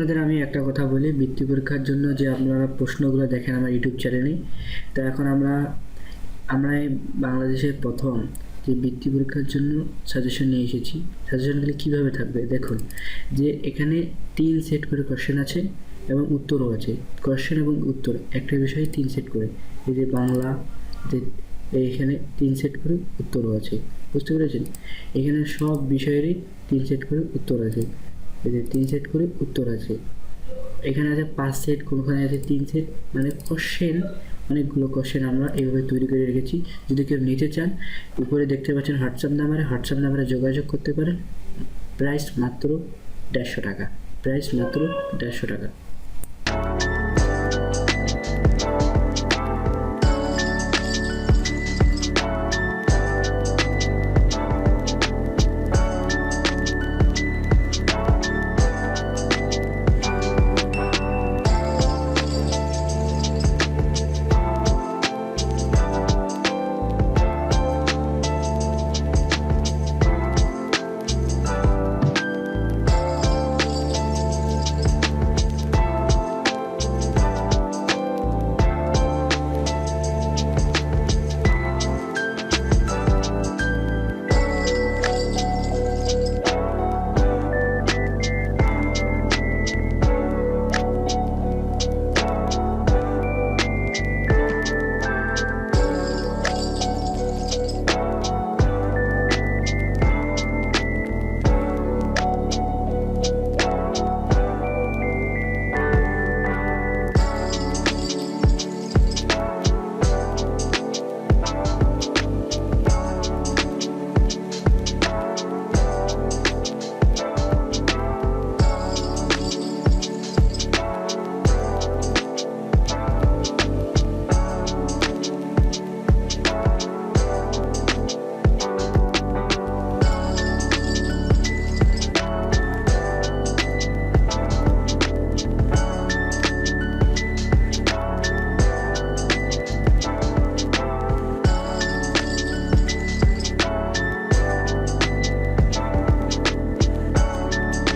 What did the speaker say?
আপনাদের আমি একটা কথা বলি, বৃত্তি পরীক্ষার জন্য যে আপনারা প্রশ্নগুলো দেখেন আমার ইউটিউব চ্যানেলে, তো এখন আমরা এই বাংলাদেশের প্রথম যে বৃত্তি পরীক্ষার জন্য সাজেশন নিয়ে এসেছি। সাজেশনগুলি কীভাবে থাকবে দেখুন, যে এখানে 3 সেট করে কোশ্চেন আছে এবং উত্তরও আছে। কোশ্চেন এবং উত্তর একটা বিষয়ে 3 সেট করে, এই যে বাংলা, যে এইখানে 3 সেট করে উত্তরও আছে, বুঝতে পেরেছেন? এখানে সব বিষয়েরই 3 সেট করে উত্তর আছে, এই যে 3 সেট করে উত্তর আছে। এখানে আছে 5 সেট, কোনোখানে আছে 3 সেট, মানে কোশ্চেন, অনেকগুলো কোশ্চেন আমরা এইভাবে তৈরি করে রেখেছি। যদি কেউ নিতে চান, উপরে দেখতে পাচ্ছেন হোয়াটসঅ্যাপ নাম্বারে যোগাযোগ করতে পারেন। প্রাইস মাত্র 150 টাকা, প্রাইস মাত্র 150 টাকা।